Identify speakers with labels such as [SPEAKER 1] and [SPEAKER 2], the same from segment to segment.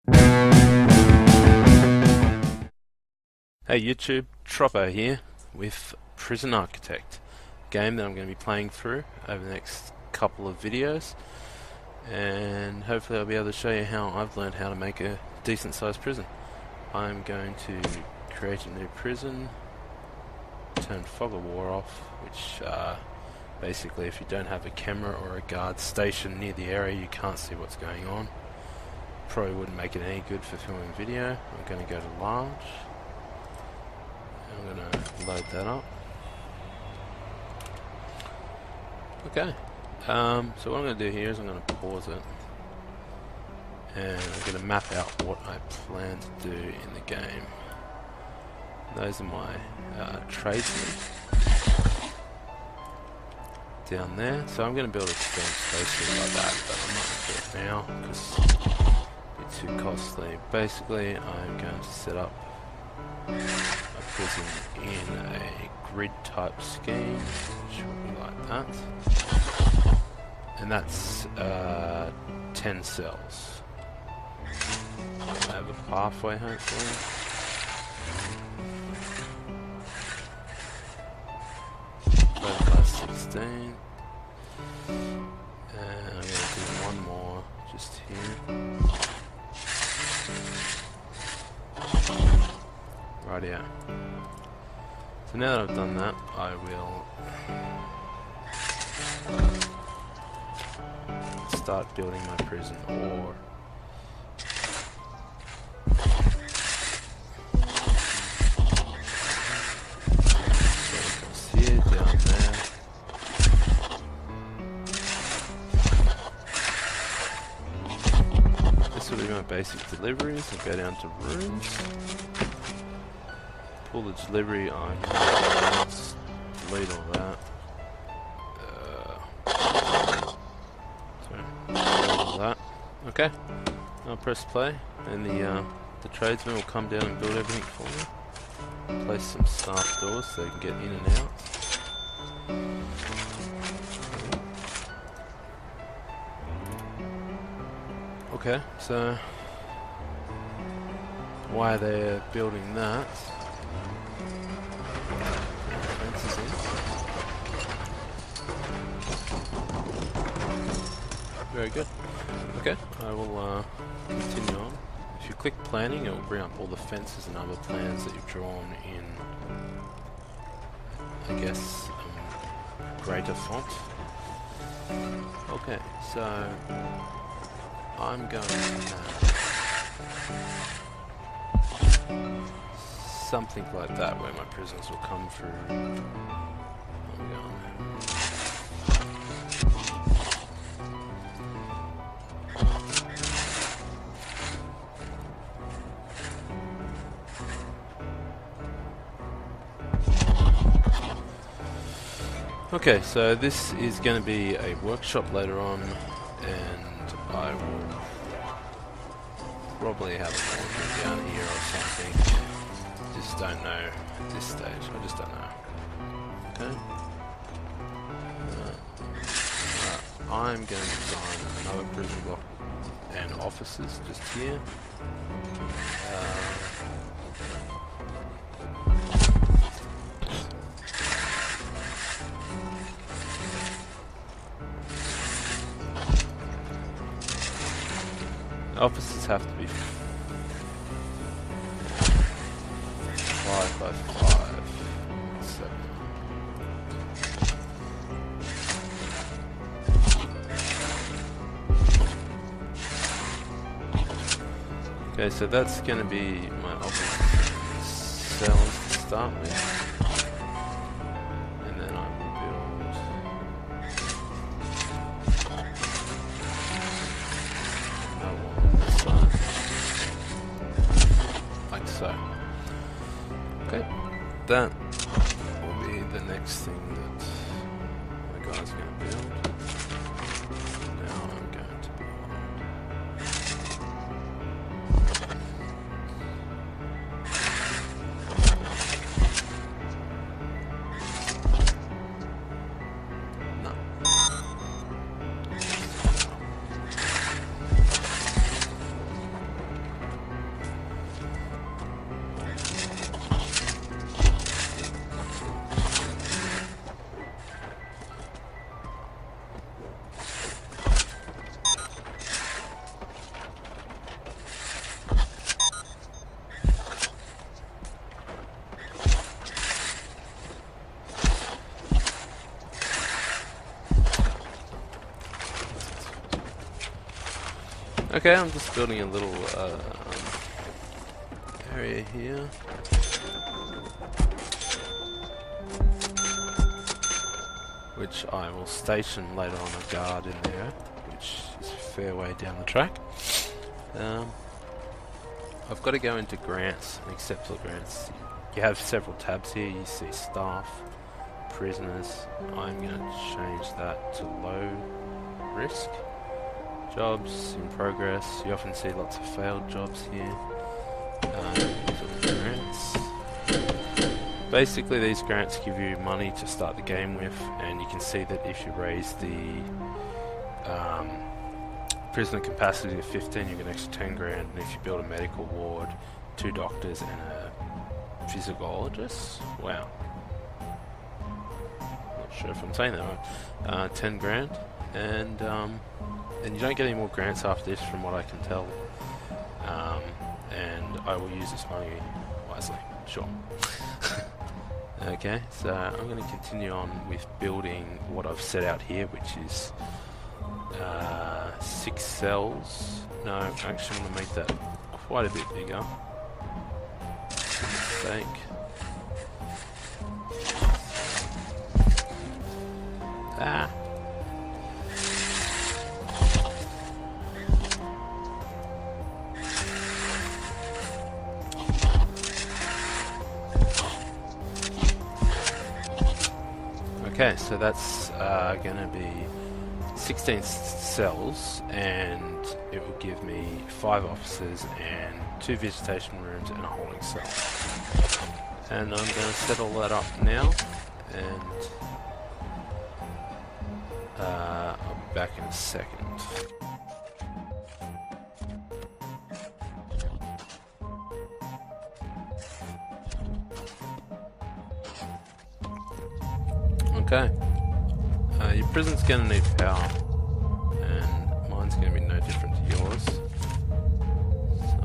[SPEAKER 1] Hey YouTube, Tropo here with Prison Architect, a game that I'm going to be playing through over the next couple of videos, and hopefully I'll be able to show you how I've learned how to make a decent sized prison. I'm going to create a new prison, turn fog of war off, which basically if you don't have a camera or a guard stationed near the area you can't see what's going on. Probably wouldn't make it any good for filming video. I'm going to go to large. I'm going to load that up. Okay, so what I'm going to do here is I'm going to pause it and I'm going to map out what I plan to do in the game. Those are my tradesmen down there, so I'm going to build a strong space like that, but I'm not going to do it now because it's too costly. Basically I'm going to set up a prison in a grid type scheme, which will be like that, and that's 10 cells. I have a pathway hopefully. By 16, and I'm going to do one more just here. Rightio. So now that I've done that, I will start building my prison, or so here, down there. This will be my basic deliveries. I'll go down to rooms. Pull the delivery on, delete all that. All that. Okay, I'll press play, and the tradesman will come down and build everything for me. Place some staff doors so they can get in and out. Okay, so while they're building that. Very good. Okay, I will continue on. If you click planning, it will bring up all the fences and other plans that you've drawn in, I guess, greater font. Okay, so I'm going to have something like that where my prisoners will come through. Okay, so this is going to be a workshop later on, and I will probably have a laundry down here or something. Just don't know at this stage, I just don't know. Okay. I'm going to design another prison block and offices just here. Offices have to be 5 by 5. Okay, so that's going to be my office cells to start with, and then I will build another one on this side, like so. Okay, that will be the next thing that my guy's going to build. Now I'm going to build. Okay, I'm just building a little area here. Which I will station later on a guard in there, which is a fair way down the track. I've got to go into grants and accept the grants. You have several tabs here. You see staff, prisoners. I'm going to change that to low risk. Jobs in progress. You often see lots of failed jobs here. Grants. Basically, these grants give you money to start the game with, and you can see that if you raise the prisoner capacity to 15, you get an extra 10 grand, and if you build a medical ward, 2 doctors and a physiologist, wow. Not sure if I'm saying that right. 10 grand, and you don't get any more grants after this from what I can tell, and I will use this money wisely, sure. Okay, so I'm going to continue on with building what I've set out here, which is 6 cells. No, actually I'm going to make that quite a bit bigger. Mistake. Ah. Okay, so that's going to be 16 cells, and it will give me 5 officers and 2 visitation rooms and a holding cell. And I'm going to set all that up now, and I'll be back in a second. Okay, your prison's going to need power, and mine's going to be no different to yours. So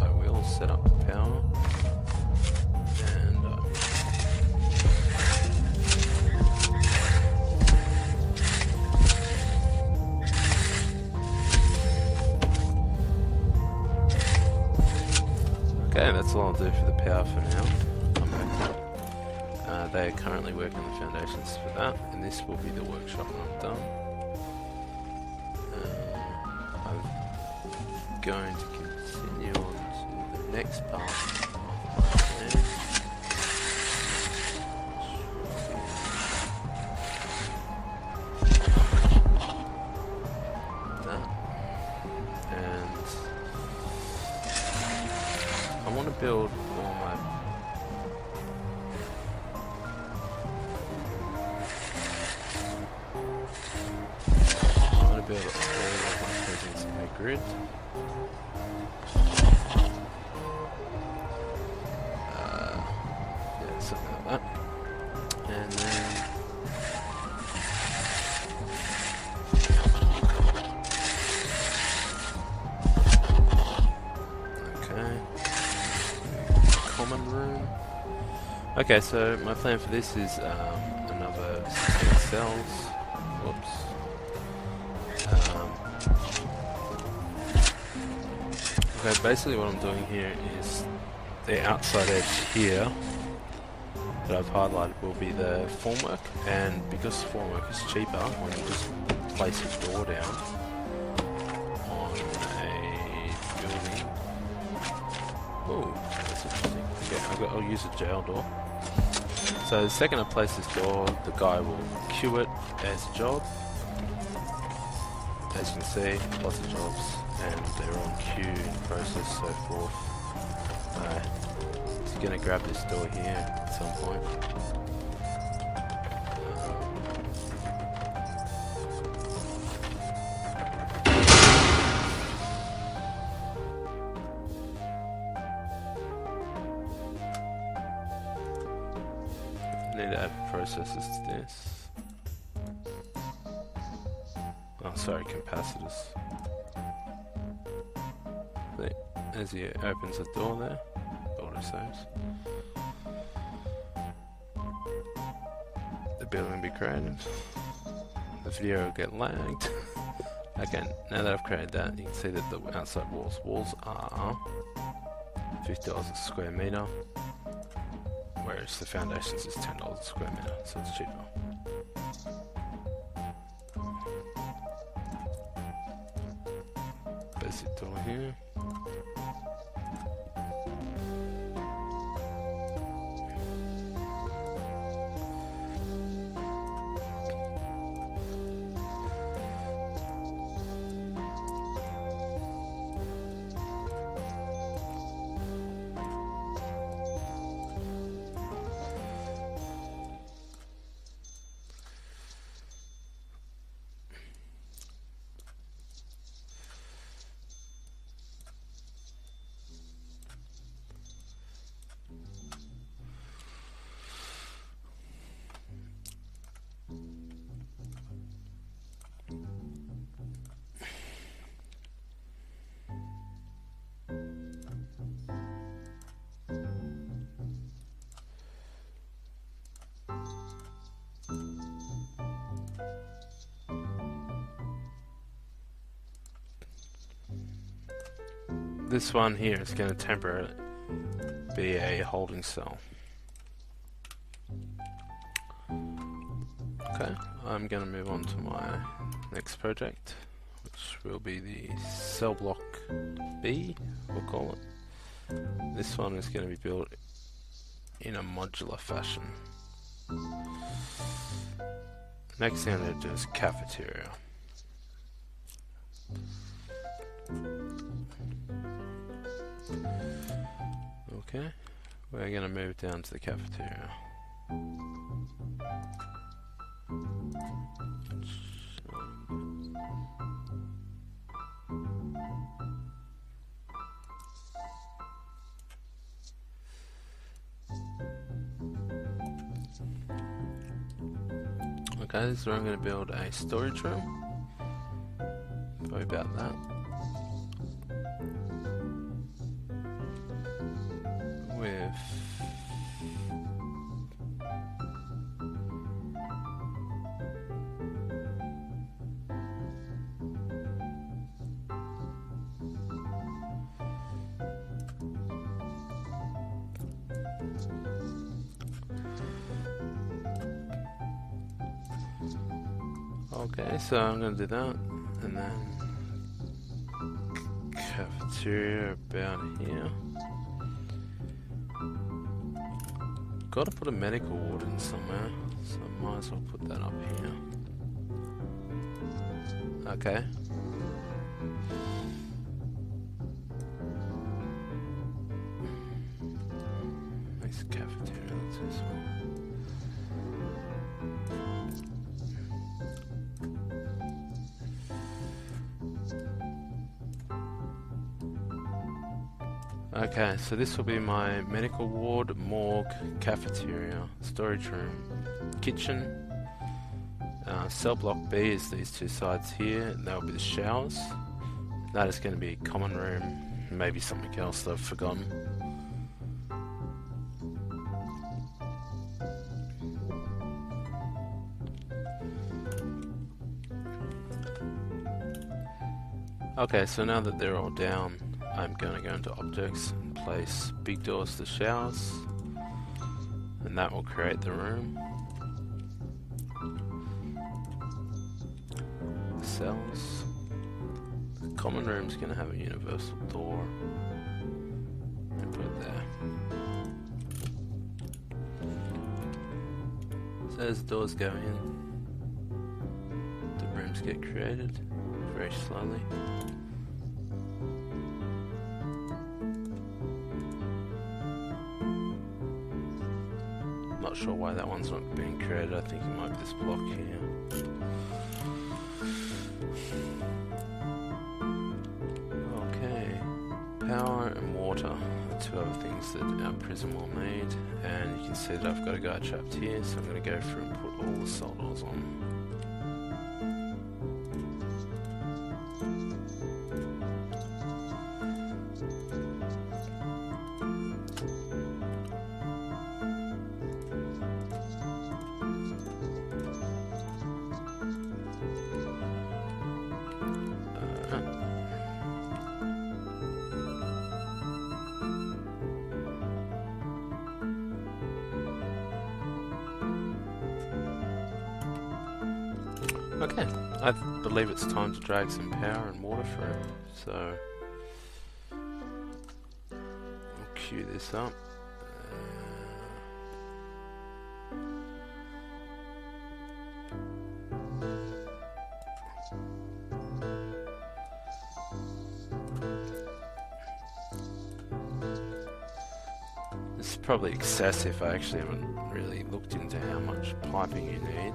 [SPEAKER 1] I will set up the power, and okay, that's all I'll do for the power for now. Come back to it. They are currently working on the foundations for that, and this will be the workshop when I'm done. I'm going to continue on to the next part. And I want to build all my build all of my prisons in my grid. Yeah, something like that. And then okay. Common room. Okay, so my plan for this is another 16 cells. Whoops. Okay, basically what I'm doing here is the outside edge here that I've highlighted will be the formwork, and because formwork is cheaper, when you just place a door down on a building. Oh, that's interesting. Okay, I'll use a jail door. So the second I place this door, the guy will queue it as a job. As you can see, lots of jobs, and they're on queue, process, so forth. He's going to grab this door here at some point. I need to add processes to this. Oh, sorry, capacitors. But as he opens the door there, auto saves. The building will be created. The video will get lagged Okay, now that I've created that, you can see that the outside walls are $50 a square meter, whereas the foundations is $10 a square meter, so it's cheaper. Basic door here. This one here is going to temporarily be a holding cell. Okay, I'm going to move on to my next project, which will be the cell block B, we'll call it. This one is going to be built in a modular fashion. Next thing I'm going to do is cafeteria. Okay, we're going to move down to the cafeteria. Okay, this is where I'm going to build a storage room. Probably about that. With okay, so I'm going to do that, and then cafeteria about here. Got to put a medical ward in somewhere, so I might as well put that up here. Okay. Nice cafeteria, that's this one. Okay, so this will be my medical ward, morgue, cafeteria, storage room, kitchen. Cell block B is these two sides here, and that will be the showers. That is going to be a common room, maybe something else that I've forgotten. Okay, so now that they're all down, I'm going to go into objects and place big doors to showers, and that will create the room. Cells. The common room is going to have a universal door. And put it there. So as doors go in, the rooms get created very slowly. Not sure why that one's not being created. I think it might be this block here. Okay, power and water are two other things that our prison will need, and you can see that I've got a guy trapped here, so I'm going to go through and put all the cell doors on. Okay, I believe it's time to drag some power and water through, so I'll cue this up. This is probably excessive. I actually haven't really looked into how much piping you need.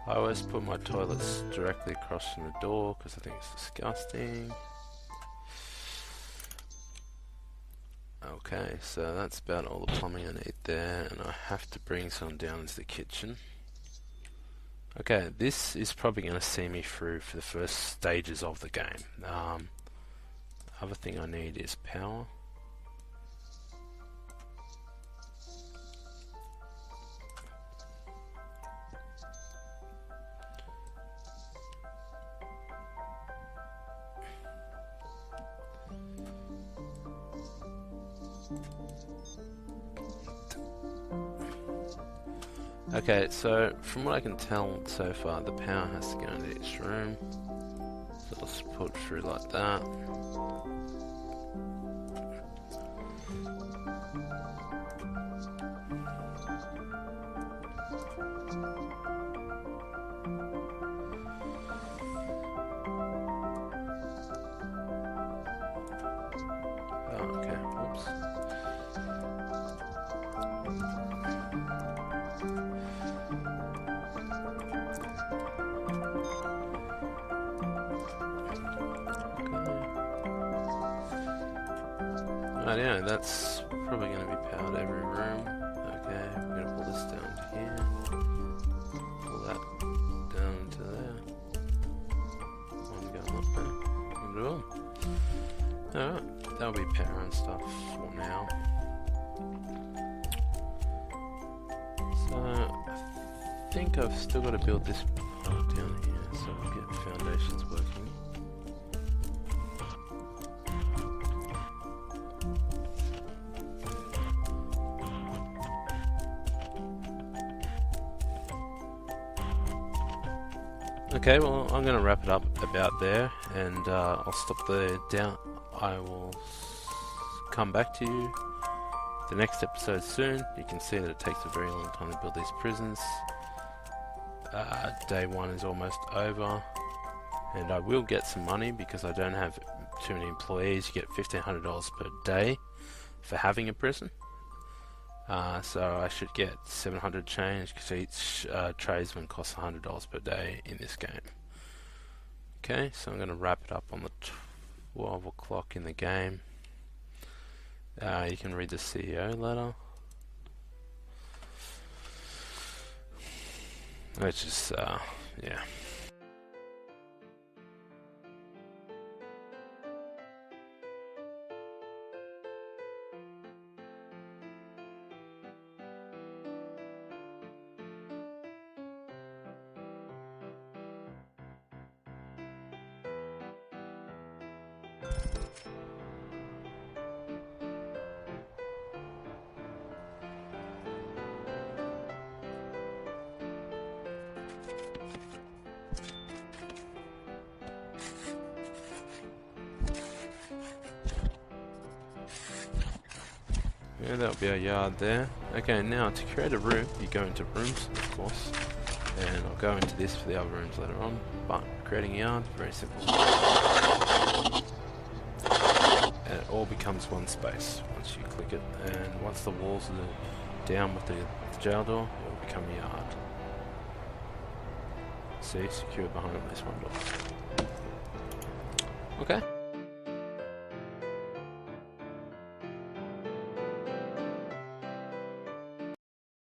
[SPEAKER 1] I always put my toilets directly across from the door because I think it's disgusting. Okay, so that's about all the plumbing I need there, and I have to bring some down into the kitchen. Okay, this is probably going to see me through for the first stages of the game. Other thing I need is power. Okay, so from what I can tell so far, the power has to go into each room. So I'll just put it through like that. Oh, okay, whoops. Right, yeah, that's probably going to be powered every room. Okay, we're going to pull this down to here. Pull that down into there. One going up there. Alright, that'll be power and stuff for now. So, I think I've still got to build this part down here so I'll get foundations working. Okay, well, I'm going to wrap it up about there, and I'll stop there down. I will come back to you the next episode soon. You can see that it takes a very long time to build these prisons. Day one is almost over, and I will get some money because I don't have too many employees. You get $1,500 per day for having a prison. So I should get 700 change because each tradesman costs $100 per day in this game. Okay, so I'm going to wrap it up on the 12 o'clock in the game. You can read the CEO letter, which is, yeah. Yeah, that'll be our yard there. Okay, now to create a room, you go into rooms, of course, and I'll go into this for the other rooms later on, but creating a yard, very simple. And it all becomes one space once you click it, and once the walls are down with the jail door, it will become a yard. See, secure behind this one door. Okay.